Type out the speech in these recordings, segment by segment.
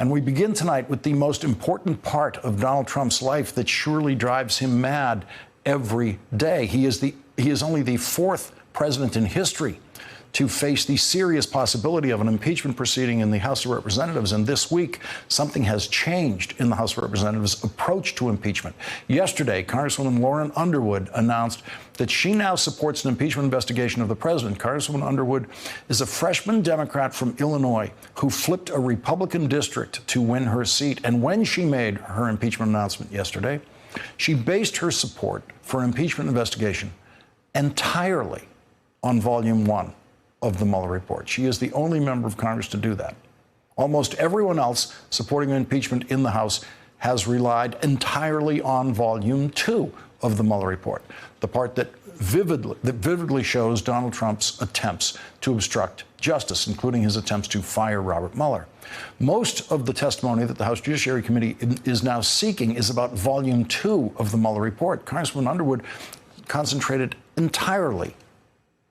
And we begin tonight with the most important part of Donald Trump's life that surely drives him mad every day. He is only the fourth president in history to face the serious possibility of an impeachment proceeding in the House of Representatives. And this week, something has changed in the House of Representatives' approach to impeachment. Yesterday, Congresswoman Lauren Underwood announced that she now supports an impeachment investigation of the president. Congresswoman Underwood is a freshman Democrat from Illinois who flipped a Republican district to win her seat. And when she made her impeachment announcement yesterday, she based her support for an impeachment investigation entirely on Volume 1 of the Mueller report. She is the only member of Congress to do that. Almost everyone else supporting an impeachment in the House has relied entirely on Volume 2 of the Mueller report, the part that vividly shows Donald Trump's attempts to obstruct justice, including his attempts to fire Robert Mueller. Most of the testimony that the House Judiciary Committee is now seeking is about Volume 2 of the Mueller report. Congresswoman Underwood concentrated entirely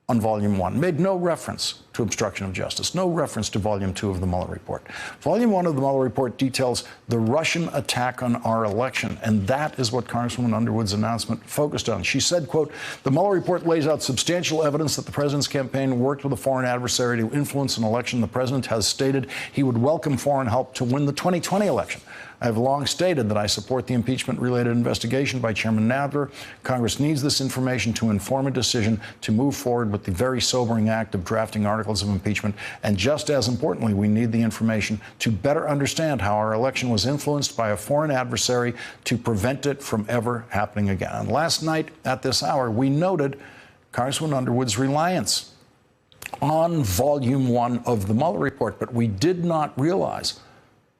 on Volume 1, made no reference to obstruction of justice, no reference to Volume 2 of the Mueller report. Volume 1 of the Mueller report details the Russian attack on our election, and that is what Congresswoman Underwood's announcement focused on. She said, quote, "The Mueller report lays out substantial evidence that the president's campaign worked with a foreign adversary to influence an election. The president has stated he would welcome foreign help to win the 2020 election. I have long stated that I support the impeachment-related investigation by Chairman Nadler. Congress needs this information to inform a decision to move forward with the very sobering act of drafting articles of impeachment. And just as importantly, we need the information to better understand how our election was influenced by a foreign adversary to prevent it from ever happening again." And last night at this hour, we noted Congresswoman Underwood's reliance on Volume 1 of the Mueller report, but we did not realize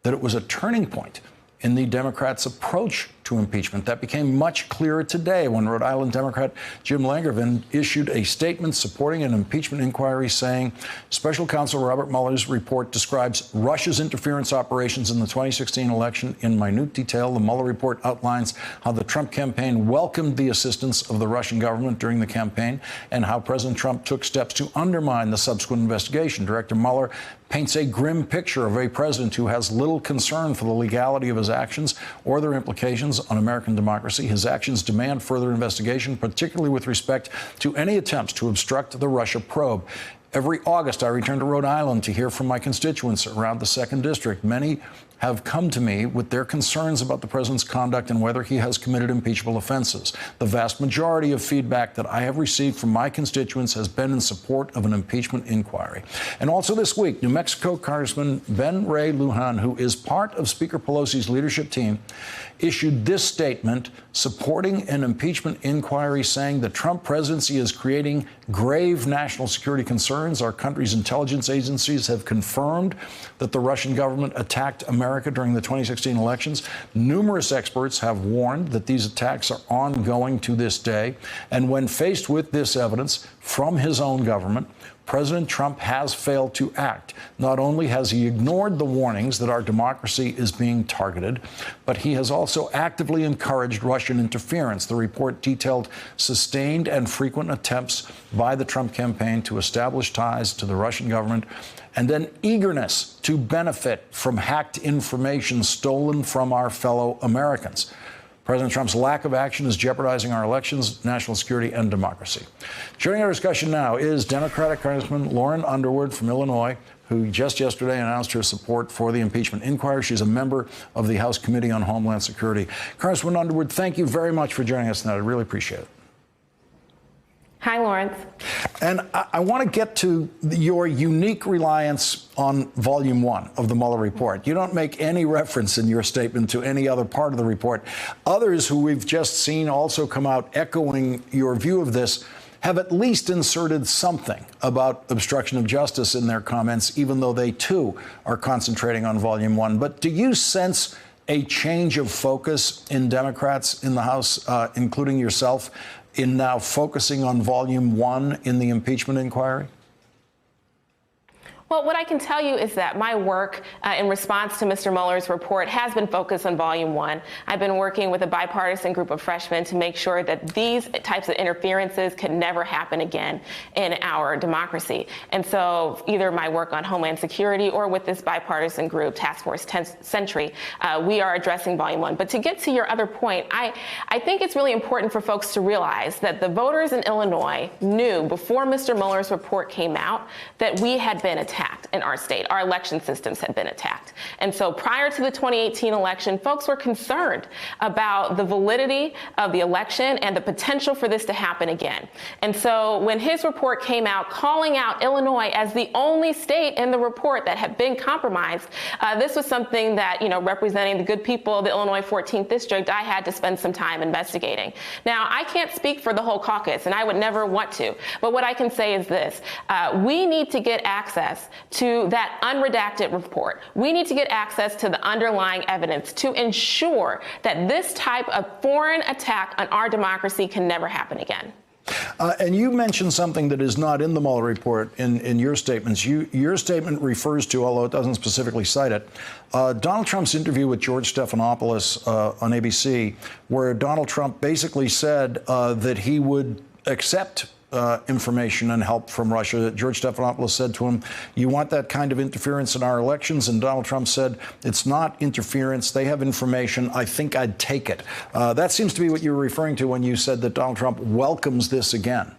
that it was a turning point in the Democrats' approach to impeachment. That became much clearer today when Rhode Island Democrat Jim Langervin issued a statement supporting an impeachment inquiry, saying Special Counsel Robert Mueller's report describes Russia's interference operations in the 2016 election in minute detail. The Mueller report outlines how the Trump campaign welcomed the assistance of the Russian government during the campaign and how President Trump took steps to undermine the subsequent investigation. Director Mueller paints a grim picture of a president who has little concern for the legality of his actions or their implications on American democracy. His actions demand further investigation, particularly with respect to any attempts to obstruct the Russia probe. Every August, I return to Rhode Island to hear from my constituents around the 2nd District. Many have come to me with their concerns about the president's conduct and whether he has committed impeachable offenses. The vast majority of feedback that I have received from my constituents has been in support of an impeachment inquiry. And also this week, New Mexico Congressman Ben Ray Lujan, who is part of Speaker Pelosi's leadership team, issued this statement supporting an impeachment inquiry, saying the Trump presidency is creating grave national security concerns. Our country's intelligence agencies have confirmed that the Russian government attacked America during the 2016 elections. Numerous experts have warned that these attacks are ongoing to this day. And when faced with this evidence from his own government, President Trump has failed to act. Not only has he ignored the warnings that our democracy is being targeted, but he has also actively encouraged Russian interference. The report detailed sustained and frequent attempts by the Trump campaign to establish ties to the Russian government, and then eagerness to benefit from hacked information stolen from our fellow Americans. President Trump's lack of action is jeopardizing our elections, national security, and democracy. Joining our discussion now is Democratic Congresswoman Lauren Underwood from Illinois, who just yesterday announced her support for the impeachment inquiry. She's a member of the House Committee on Homeland Security. Congresswoman Underwood, thank you very much for joining us tonight. I really appreciate it. Hi, Lawrence. And I want to get to your unique reliance on Volume 1 of the Mueller report. You don't make any reference in your statement to any other part of the report. Others who we've just seen also come out echoing your view of this have at least inserted something about obstruction of justice in their comments, even though they, too, are concentrating on Volume 1. But do you sense a change of focus in Democrats in the House, including yourself, in now focusing on Volume 1 in the impeachment inquiry? Well, what I can tell you is that my work in response to Mr. Mueller's report has been focused on Volume 1. I've been working with a bipartisan group of freshmen to make sure that these types of interferences can never happen again in our democracy. And so either my work on Homeland Security or with this bipartisan group, Task Force 10th Century, we are addressing Volume 1. But to get to your other point, I think it's really important for folks to realize that the voters in Illinois knew before Mr. Mueller's report came out that we had been attacked in our state. Our election systems had been attacked. And so prior to the 2018 election, folks were concerned about the validity of the election and the potential for this to happen again. And so when his report came out calling out Illinois as the only state in the report that had been compromised, this was something that, representing the good people of the Illinois 14th District, I had to spend some time investigating. Now, I can't speak for the whole caucus, and I would never want to. But what I can say is this. We need to get access to that unredacted report. We need to get access to the underlying evidence to ensure that this type of foreign attack on our democracy can never happen again. And you mentioned something that is not in the Mueller report in your statements. Your statement refers to, although it doesn't specifically cite it, Donald Trump's interview with George Stephanopoulos on ABC, where Donald Trump basically said that he would accept information and help from Russia. George Stephanopoulos said to him, "You want that kind of interference in our elections?" And Donald Trump said, "It's not interference. They have information. I think I'd take it." That seems to be what you were referring to when you said that Donald Trump welcomes this again.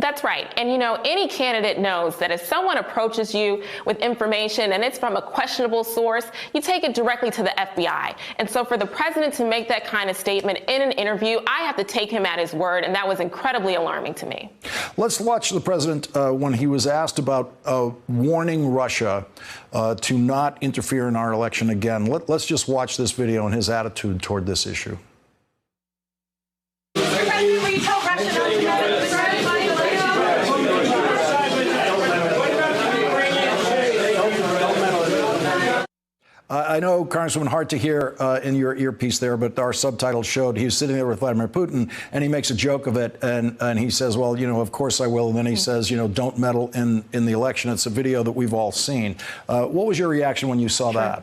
That's right. And, any candidate knows that if someone approaches you with information and it's from a questionable source, you take it directly to the FBI. And so for the president to make that kind of statement in an interview, I have to take him at his word. And that was incredibly alarming to me. Let's watch the president when he was asked about warning Russia to not interfere in our election again. Let's just watch this video and his attitude toward this issue. I know, Congresswoman, hard to hear in your earpiece there, but our subtitles showed he was sitting there with Vladimir Putin, and he makes a joke of it, and he says, well, of course I will. And then he says, don't meddle in the election. It's a video that we've all seen. What was your reaction when you saw that?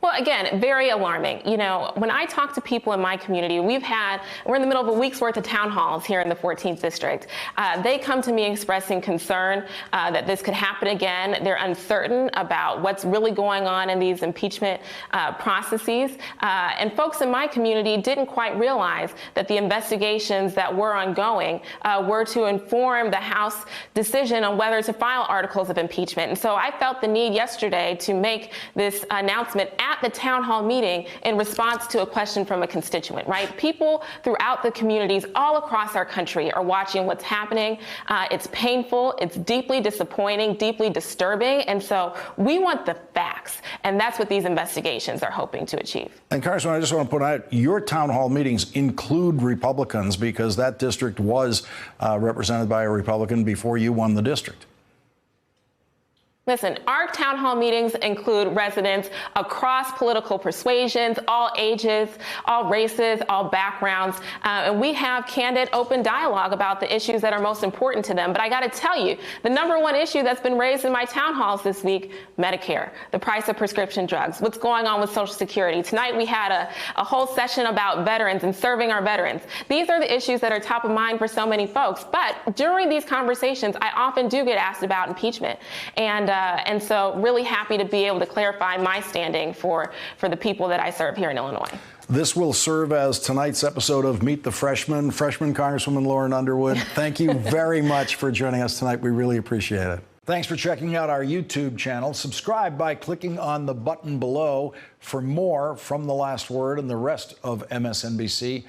Well, again, very alarming. When I talk to people in my community, we're in the middle of a week's worth of town halls here in the 14th District. They come to me expressing concern that this could happen again. They're uncertain about what's really going on in these impeachment processes. And folks in my community didn't quite realize that the investigations that were ongoing were to inform the House decision on whether to file articles of impeachment. And so I felt the need yesterday to make this announcement at the town hall meeting in response to a question from a constituent, right? People throughout the communities all across our country are watching what's happening. It's painful. It's deeply disappointing, deeply disturbing. And so we want the facts. And that's what these investigations are hoping to achieve. And Congressman, I just want to point out, your town hall meetings include Republicans because that district was represented by a Republican before you won the district. Listen, our town hall meetings include residents across political persuasions, all ages, all races, all backgrounds, and we have candid, open dialogue about the issues that are most important to them. But I got to tell you, the number one issue that's been raised in my town halls this week, Medicare, the price of prescription drugs, what's going on with Social Security. Tonight we had a whole session about veterans and serving our veterans. These are the issues that are top of mind for so many folks. But during these conversations, I often do get asked about impeachment. And so really happy to be able to clarify my standing for the people that I serve here in Illinois. This will serve as tonight's episode of Meet the Freshman. Freshman Congresswoman Lauren Underwood, thank you very much for joining us tonight. We really appreciate it. Thanks for checking out our YouTube channel. Subscribe by clicking on the button below for more from The Last Word and the rest of MSNBC.